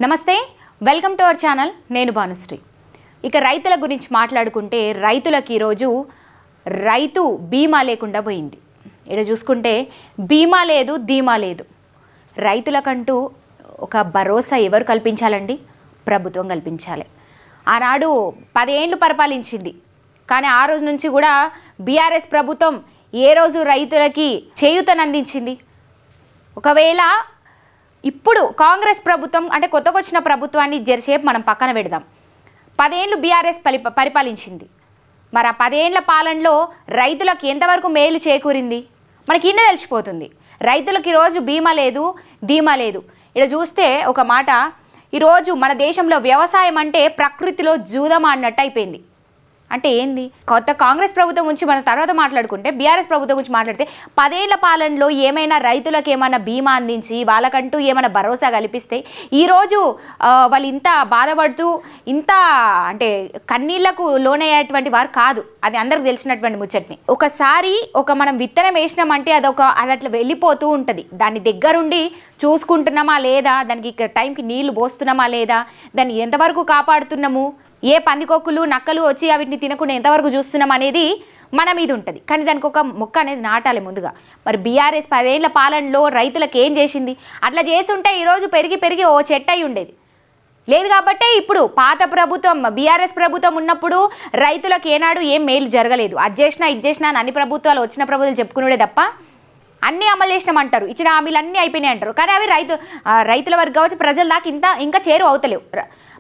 నమస్తే, welcome to our channel. నేను భానుశ్రీ. ఇక రైతుల గురించి మాట్లాడుకుంటే రైతులకు ఈరోజు రైతు బీమా లేకుండా పోయింది. ఇక్కడ చూసుకుంటే బీమా లేదు, ధీమా లేదు. రైతులకంటూ ఒక భరోసా ఎవరు కల్పించాలండి? ప్రభుత్వం కల్పించాలి. ఆనాడు 10 ఏళ్ళు పరిపాలించింది, కానీ ఆ రోజు నుంచి కూడా బీఆర్ఎస్ ప్రభుత్వం ఏ రోజు రైతులకి చేయూతనందించింది? ఒకవేళ ఇప్పుడు కాంగ్రెస్ ప్రభుత్వం అంటే కొత్తకొచ్చిన ప్రభుత్వాన్ని జరసేపు మనం పక్కన పెడదాం. 10 ఏళ్ళు బీఆర్ఎస్ పరిపాలించింది. మరి ఆ 10 ఏళ్ల పాలనలో రైతులకు ఎంతవరకు మేలు చేకూరింది మనకి ఇన్న తెలిసిపోతుంది. రైతులకు ఈరోజు బీమా లేదు, ధీమా లేదు. ఇక్కడ చూస్తే ఒక మాట, ఈరోజు మన దేశంలో వ్యవసాయం అంటే ప్రకృతిలో జూదం ఆడినట్టు అయిపోయింది. అంటే ఏంది? కొత్త కాంగ్రెస్ ప్రభుత్వం గురించి మన తర్వాత మాట్లాడుకుంటే బీఆర్ఎస్ ప్రభుత్వం గురించి మాట్లాడితే 10 ఏళ్ల పాలనలో ఏమైనా రైతులకు ఏమైనా బీమా అందించి వాళ్ళకంటూ ఏమైనా భరోసా కల్పిస్తే ఈరోజు వాళ్ళు ఇంత బాధపడుతూ ఇంత అంటే కన్నీళ్లకు లోనయ్యేటువంటి వారు కాదు. అది అందరికి తెలిసినటువంటి ముచ్చట్ని. ఒకసారి మనం విత్తనం వేసినామంటే అది అట్లా వెళ్ళిపోతూ ఉంటుంది. దాన్ని దగ్గరుండి చూసుకుంటున్నామా లేదా, దానికి టైంకి నీళ్లు పోస్తున్నామా లేదా, దాన్ని ఎంతవరకు కాపాడుతున్నాము, ఏ పందికొక్కులు నక్కలు వచ్చి వీటిని తినకుండా ఎంతవరకు చూస్తున్నాం అనేది మన మీద ఉంటుంది. కానీ దానికి ఒక మొక్క అనేది నాటాలి ముందుగా. మరి బీఆర్ఎస్ 10 ఏళ్ల పాలనలో రైతులకు ఏం చేసింది? అట్లా చేసి ఉంటే ఈరోజు పెరిగి ఓ చెట్టు అయి ఉండేది. లేదు కాబట్టే ఇప్పుడు పాత ప్రభుత్వం బీఆర్ఎస్ ప్రభుత్వం ఉన్నప్పుడు రైతులకు ఏనాడు ఏం మేలు జరగలేదు. అది చేసినా ఇది చేసినా అని అన్ని ప్రభుత్వాలు వచ్చిన ప్రభుత్వాలు చెప్పుకునేదే తప్ప అన్నీ అమలు చేసినామంటారు, ఇచ్చిన హామీలు అన్నీ అయిపోయినాయి అంటారు. కానీ అవి రైతుల వరకు కావచ్చు ప్రజల దాకా ఇంకా చేరువ అవుతలేవు,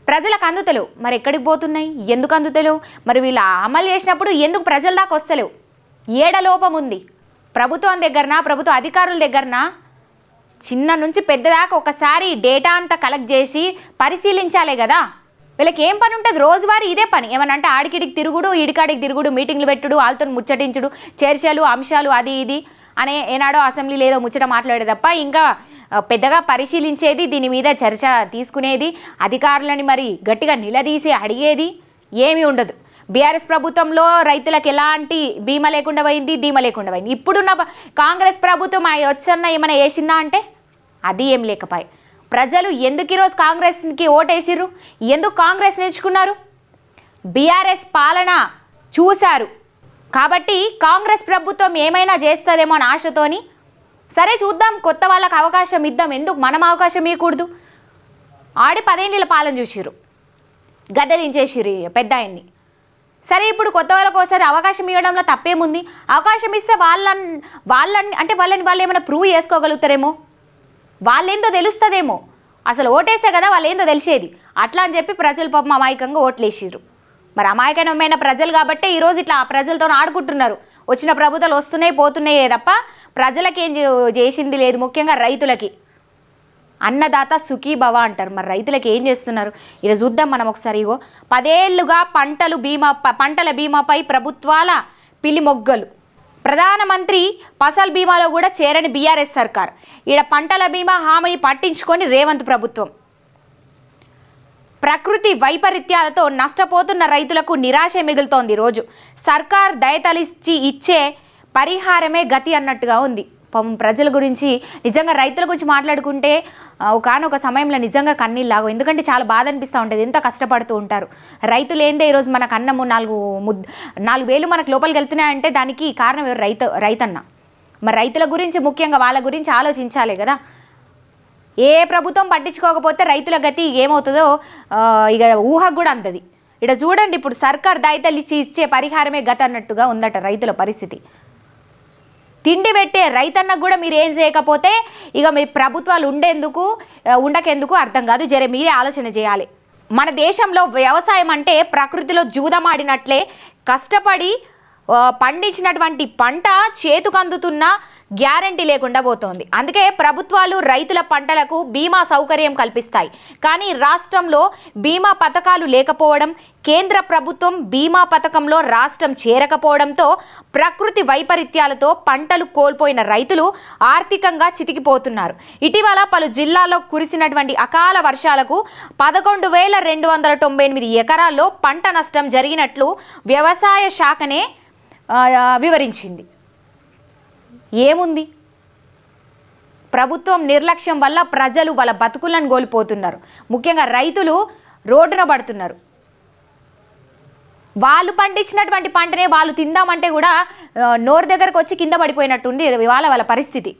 ప్రజలకు అందుతలేవు. మరి ఎక్కడికి పోతున్నాయి? ఎందుకు అందుతలేవు? మరి వీళ్ళు అమలు చేసినప్పుడు ఎందుకు ప్రజల దాకా వస్తలేవు? ఏడ లోపం ఉంది? ప్రభుత్వం దగ్గరనా, ప్రభుత్వ అధికారుల దగ్గరనా? చిన్న నుంచి పెద్ద దాకా ఒకసారి డేటా అంతా కలెక్ట్ చేసి పరిశీలించాలే కదా. వీళ్ళకి ఏం పని ఉంటుంది? రోజువారీ ఇదే పని. ఏమనంటే ఆడికిడికి తిరుగుడు, ఈడికాడికి తిరుగుడు, మీటింగ్లు పెట్టుడు, వాళ్ళతో ముచ్చటించుడు, చర్చలు, అంశాలు, అది ఇది అనే ఏనాడో అసెంబ్లీ లేదో ముచ్చట మాట్లాడే తప్ప ఇంకా పెద్దగా పరిశీలించేది, దీని మీద చర్చ తీసుకునేది, అధికారులని మరి గట్టిగా నిలదీసి అడిగేది ఏమీ ఉండదు. బీఆర్ఎస్ ప్రభుత్వంలో రైతులకు ఎలాంటి బీమా లేకుండా పోయింది, ధీమా లేకుండా పోయింది. ఇప్పుడున్న కాంగ్రెస్ ప్రభుత్వం వచ్చన్న ఏమైనా వేసిందా అంటే అది ఏం లేకపోయి. ప్రజలు ఎందుకు ఈరోజు కాంగ్రెస్కి ఓటేసిర్రు? ఎందుకు కాంగ్రెస్ నేర్చుకున్నారు? బీఆర్ఎస్ పాలన చూశారు కాబట్టి కాంగ్రెస్ ప్రభుత్వం ఏమైనా చేస్తుందేమో అని ఆశతోని సరే చూద్దాం, కొత్త వాళ్ళకి అవకాశం ఇద్దాం, ఎందుకు మనం అవకాశం ఇవ్వకూడదు? 10 ఏళ్ళ పాలన చూసిర్రు, గద్దె దించేసిర్రు పెద్ద ఆయన్ని. సరే ఇప్పుడు కొత్త వాళ్ళకి ఒకసారి అవకాశం ఇవ్వడంలో తప్పేముంది? అవకాశం ఇస్తే వాళ్ళు ఏమైనా ప్రూవ్ చేసుకోగలుగుతారేమో, వాళ్ళేందో తెలుస్తుందేమో. అసలు ఓటేస్తే కదా వాళ్ళు ఏందో తెలిసేది. అట్లా అని చెప్పి ప్రజలు పాపం అమాయకంగా ఓట్లేసిర్రు. మరి అమాయకమైన ప్రజలు కాబట్టి ఈరోజు ఇట్లా ప్రజలతో ఆడుకుంటున్నారు. వచ్చిన ప్రభుత్వాలు వస్తున్నాయి పోతున్నాయే తప్ప ప్రజలకేం చేసింది లేదు. ముఖ్యంగా రైతులకి అన్నదాత సుఖీ భవ అంటారు. మరి రైతులకి ఏం చేస్తున్నారు? ఇలా చూద్దాం మనం ఒకసారి. 10 ఏళ్లుగా పంటల బీమాపై ప్రభుత్వాల పిలిమొగ్గలు. ప్రధానమంత్రి ఫసల్ బీమాలో కూడా చేరని బీఆర్ఎస్ సర్కార్. ఈడ పంటల బీమా హామీని పట్టించుకొని రేవంత్ ప్రభుత్వం. ప్రకృతి వైపరీత్యాలతో నష్టపోతున్న రైతులకు నిరాశ మిగులుతోంది. రోజు సర్కార్ దయతలిచి ఇచ్చే పరిహారమే గతి అన్నట్టుగా ఉంది. ప్రజల గురించి నిజంగా రైతుల గురించి మాట్లాడుకుంటే ఒకనొక సమయంలో నిజంగా కన్నీళ్ళలాగో. ఎందుకంటే చాలా బాధ అనిపిస్తూ ఉంటుంది, ఎంత కష్టపడుతూ ఉంటారు రైతులు. ఏందే ఈరోజు మనకు అన్నము 4 వేలు మనకు లోపలికి వెళ్తున్నాయంటే దానికి కారణం ఎవరు? రైతన్న. మరి రైతుల గురించి ముఖ్యంగా వాళ్ళ గురించి ఆలోచించాలి కదా. ఏ ప్రభుత్వం పట్టించుకోకపోతే రైతుల గతి ఏమవుతుందో ఇక ఊహకు కూడా అందది. ఇక్కడ చూడండి, ఇప్పుడు సర్కార్ దయతలిచ్చి ఇచ్చే పరిహారమే గత అన్నట్టుగా ఉందట రైతుల పరిస్థితి. తిండి పెట్టే రైతన్నకు కూడా మీరు ఏం చేయకపోతే ఇక మీ ప్రభుత్వాలు ఉండకెందుకు అర్థం కాదు. మీరే ఆలోచన చేయాలి. మన దేశంలో వ్యవసాయం అంటే ప్రకృతిలో జూదమాడినట్లే కష్టపడి పండించినటువంటి పంట చేతుకందుతున్న గ్యారంటీ లేకుండా పోతోంది. అందుకే ప్రభుత్వాలు రైతుల పంటలకు బీమా సౌకర్యం కల్పిస్తాయి. కానీ రాష్ట్రంలో బీమా పథకాలు లేకపోవడం, కేంద్ర ప్రభుత్వం బీమా పథకంలో రాష్ట్రం చేరకపోవడంతో ప్రకృతి వైపరీత్యాలతో పంటలు కోల్పోయిన రైతులు ఆర్థికంగా చితికిపోతున్నారు. ఇటీవల పలు జిల్లాల్లో కురిసినటువంటి అకాల వర్షాలకు 11,298 ఎకరాల్లో పంట నష్టం జరిగినట్లు వ్యవసాయ శాఖనే వివరించింది. ఏముంది? ప్రభుత్వం నిర్లక్ష్యం వల్ల ప్రజలు వాళ్ళ బతుకులను కోల్పోతున్నారు. ముఖ్యంగా రైతులు రోడ్డున పడుతున్నారు. వాళ్ళు పండించినటువంటి పంటనే వాళ్ళు తిందామంటే కూడా నోరు దగ్గరకు వచ్చి కింద పడిపోయినట్టుంది వాళ్ళ పరిస్థితి.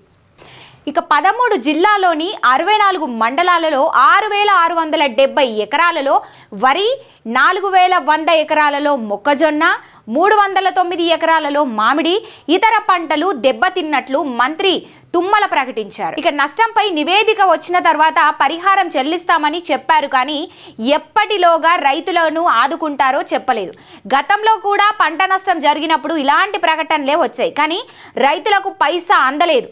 ఇక 13 జిల్లాలోని 64 మండలాలలో 6,670 ఎకరాలలో వరి, 4,100 ఎకరాలలో మొక్కజొన్న, 309 ఎకరాలలో మామిడి, ఇతర పంటలు దెబ్బతిన్నట్లు మంత్రి తుమ్మల ప్రకటించారు. ఇక నష్టంపై నివేదిక వచ్చిన తర్వాత పరిహారం చెల్లిస్తామని చెప్పారు, కానీ ఎప్పటిలోగా రైతులను ఆదుకుంటారో చెప్పలేదు. గతంలో కూడా పంట నష్టం జరిగినప్పుడు ఇలాంటి ప్రకటనలే వచ్చాయి, కానీ రైతులకు పైసా అందలేదు.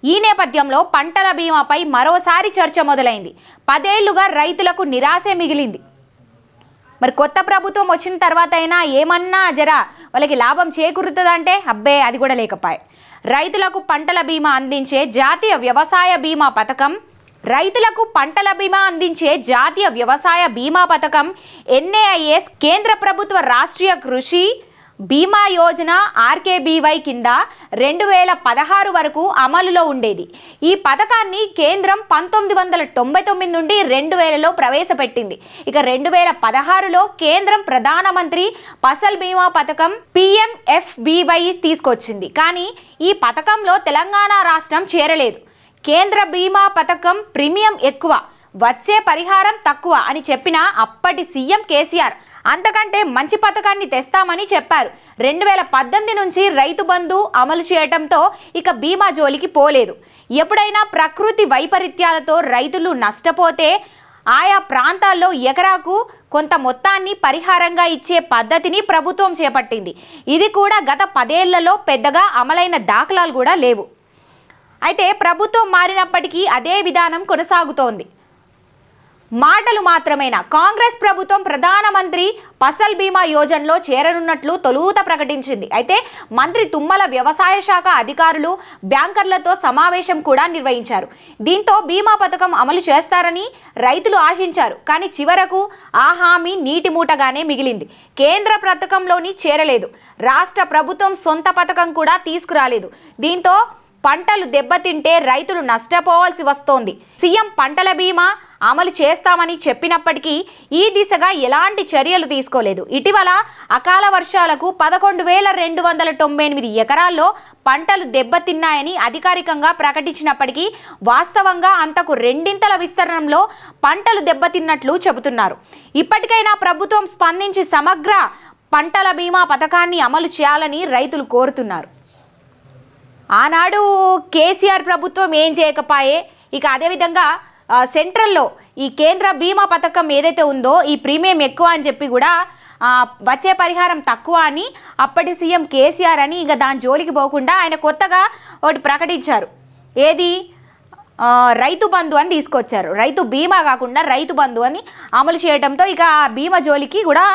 ఈ నేపథ్యంలో పంటల బీమాపై మరోసారి చర్చ మొదలైంది. 10 ఏళ్లుగా రైతులకు నిరాశే మిగిలింది. మరి కొత్త ప్రభుత్వం వచ్చిన తర్వాత అయినా ఏమన్నా వాళ్ళకి లాభం చేకూరుతుందంటే అబ్బే అది కూడా లేకపోయే. రైతులకు పంటల బీమా అందించే జాతీయ వ్యవసాయ బీమా పథకం NAIS కేంద్ర ప్రభుత్వ రాష్ట్రీయ కృషి బీమా యోజన RKBY కింద 2016 వరకు అమలులో ఉండేది. ఈ పథకాన్ని కేంద్రం 1999 నుండి 2000లో ప్రవేశపెట్టింది. ఇక 2016లో కేంద్రం ప్రధానమంత్రి ఫసల్ బీమా పథకం PMFBY తీసుకొచ్చింది. కానీ ఈ పథకంలో తెలంగాణ రాష్ట్రం చేరలేదు. కేంద్ర బీమా పథకం ప్రీమియం ఎక్కువ, వచ్చే పరిహారం తక్కువ అని చెప్పిన అప్పటి సీఎం కేసీఆర్ అంతకంటే మంచి పథకాన్ని తెస్తామని చెప్పారు. 2018 నుంచి రైతు బంధు అమలు చేయడంతో ఇక బీమా జోలికి పోలేదు. ఎప్పుడైనా ప్రకృతి వైపరీత్యాలతో రైతులు నష్టపోతే ఆయా ప్రాంతాల్లో ఎకరాకు కొంత మొత్తాన్ని పరిహారంగా ఇచ్చే పద్ధతిని ప్రభుత్వం చేపట్టింది. ఇది కూడా గత 10 ఏళ్లలో పెద్దగా అమలైన దాఖలాలు కూడా లేవు. అయితే ప్రభుత్వం మారినప్పటికీ అదే విధానం కొనసాగుతోంది. మాటలు మాత్రమేనా? కాంగ్రెస్ ప్రభుత్వం ప్రధానమంత్రి ఫసల్ బీమా యోజనలో చేరనున్నట్లు తొలుత ప్రకటించింది. అయితే మంత్రి తుమ్మల వ్యవసాయ శాఖ అధికారులు, బ్యాంకర్లతో సమావేశం కూడా నిర్వహించారు. దీంతో బీమా పథకం అమలు చేస్తారని రైతులు ఆశించారు. కానీ చివరకు ఆ హామీ నీటి మూటగానే మిగిలింది. కేంద్ర పథకంలోని చేరలేదు. రాష్ట్ర ప్రభుత్వం సొంత పథకం కూడా తీసుకురాలేదు. దీంతో పంటలు దెబ్బతింటే రైతులు నష్టపోవాల్సి వస్తోంది. సీఎం పంటల బీమా అమలు చేస్తామని చెప్పినప్పటికీ ఈ దిశగా ఎలాంటి చర్యలు తీసుకోలేదు. ఇటీవల అకాల వర్షాలకు 11,298 ఎకరాల్లో పంటలు దెబ్బతిన్నాయని అధికారికంగా ప్రకటించినప్పటికీ వాస్తవంగా అంతకు రెండింతల విస్తరణలో పంటలు దెబ్బతిన్నట్లు చెబుతున్నారు. ఇప్పటికైనా ప్రభుత్వం స్పందించి సమగ్ర పంటల బీమా పథకాన్ని అమలు చేయాలని రైతులు కోరుతున్నారు. ఆనాడు కేసీఆర్ ప్రభుత్వం ఏం చేయకపోయే, ఇక అదేవిధంగా సెంట్రల్లో ఈ కేంద్ర బీమా పథకం ఏదైతే ఉందో ఈ ప్రీమియం ఎక్కువ అని చెప్పి కూడా వచ్చే పరిహారం తక్కువ అని అప్పటి సీఎం కేసీఆర్ అని ఇక దాని జోలికి పోకుండా ఆయన కొత్తగా ఒకటి ప్రకటించారు. ఏది? రైతు బంధు అని తీసుకొచ్చారు. రైతు బీమా కాకుండా రైతు బంధు అని అమలు చేయడంతో ఇక ఆ బీమా జోలికి కూడా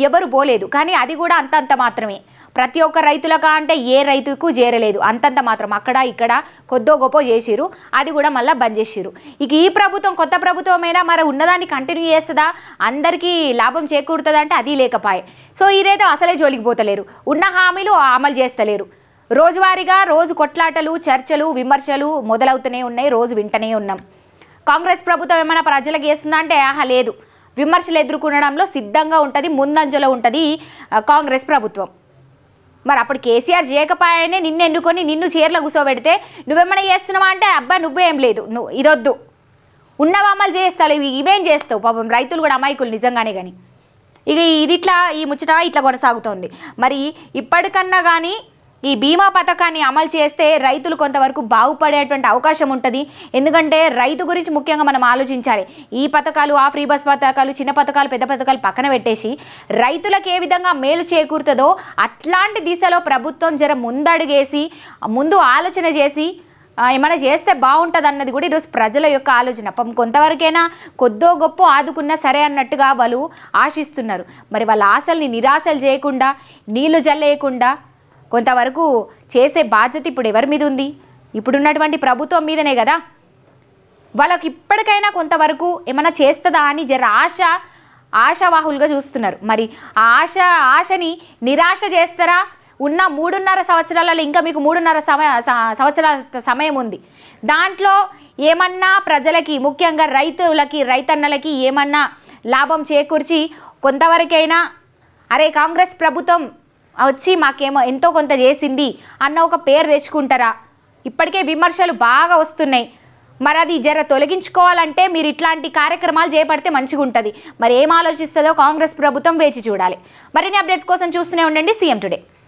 ఎవరు పోలేదు. కానీ అది కూడా అంతంత మాత్రమే. ప్రతి ఒక్క రైతులకా అంటే ఏ రైతుకు చేరలేదు, అంతంత మాత్రం అక్కడ ఇక్కడ కొద్దో గొప్ప చేసిరు. అది కూడా మళ్ళీ బంద్ చేసిరు. ఇక ఈ ప్రభుత్వం కొత్త ప్రభుత్వమైనా మరి ఉన్నదాన్ని కంటిన్యూ చేస్తుందా, అందరికీ లాభం చేకూరుతుందా అంటే అది లేకపోయే. సో ఈరైతే అసలే జోలికి పోతలేరు, ఉన్న హామీలు అమలు చేస్తలేరు. రోజువారీగా రోజు కొట్లాటలు, చర్చలు, విమర్శలు మొదలవుతూనే ఉన్నాయి. రోజు వింటనే ఉన్నాం. కాంగ్రెస్ ప్రభుత్వం ఏమైనా ప్రజలకు చేస్తుందా అంటే లేదు. విమర్శలు ఎదుర్కొనడంలో సిద్ధంగా ఉంటుంది, ముందంజలో ఉంటుంది కాంగ్రెస్ ప్రభుత్వం. మరి అప్పుడు కేసీఆర్ చేయకపోయానే నిన్ను ఎన్నుకొని నిన్ను చీరలో కూర్చోబెడితే నువ్వేమైనా చేస్తున్నావా అంటే అబ్బా నువ్వేం లేదు, నువ్వు ఇదొద్దు, ఉన్నవి అమలు చేస్తావు, ఇవేం చేస్తావు. పాపం రైతులు కూడా అమాయకులు నిజంగానే. కానీ ఇక ఇది ఈ ముచ్చట ఇట్లా కొనసాగుతోంది. మరి ఇప్పటికన్నా కానీ ఈ బీమా పథకాన్ని అమలు చేస్తే రైతులు కొంతవరకు బాగుపడేటువంటి అవకాశం ఉంటుంది. ఎందుకంటే రైతు గురించి ముఖ్యంగా మనం ఆలోచించాలి. ఈ పథకాలు, ఆ ఫ్రీ బస్ పథకాలు, చిన్న పథకాలు, పెద్ద పథకాలు పక్కన పెట్టేసి రైతులకు ఏ విధంగా మేలు చేకూరుతుందో అట్లాంటి దిశలో ప్రభుత్వం ముందడుగేసి ముందు ఆలోచన చేసి ఏమైనా చేస్తే బాగుంటుంది అన్నది కూడా ఈరోజు ప్రజల యొక్క ఆలోచన. కొంతవరకైనా కొద్దో గొప్ప ఆదుకున్నా సరే అన్నట్టుగా వాళ్ళు ఆశిస్తున్నారు. మరి వాళ్ళ ఆశల్ని నిరాశలు చేయకుండా, నీళ్లు జల్లేయకుండా కొంతవరకు చేసే బాధ్యత ఇప్పుడు ఎవరి మీద ఉంది? ఇప్పుడున్నటువంటి ప్రభుత్వం మీదనే కదా. వాళ్ళకి ఇప్పటికైనా కొంతవరకు ఏమైనా చేస్తుందా అని ఆశావాహులుగా చూస్తున్నారు. మరి ఆ ఆశని నిరాశ చేస్తారా? ఉన్న 3.5 సంవత్సరాలలో ఇంకా మీకు 3.5 సంవత్సరాల సమయం ఉంది. దాంట్లో ఏమన్నా ప్రజలకి, ముఖ్యంగా రైతులకి, రైతన్నలకి ఏమన్నా లాభం చేకూర్చి కొంతవరకైనా అరే కాంగ్రెస్ ప్రభుత్వం వచ్చి మాకేమో ఎంతో కొంత చేసింది అన్న ఒక పేరు తెచ్చుకుంటారా? ఇప్పటికే విమర్శలు బాగా వస్తున్నాయి. మరి అది జర తొలగించుకోవాలంటే మీరు ఇట్లాంటి కార్యక్రమాలు చేపడితే మంచిగా ఉంటుంది. మరి ఏం ఆలోచిస్తుందో కాంగ్రెస్ ప్రభుత్వం వేచి చూడాలి. మరిన్ని అప్డేట్స్ కోసం చూస్తూనే ఉండండి సీఎం టుడే.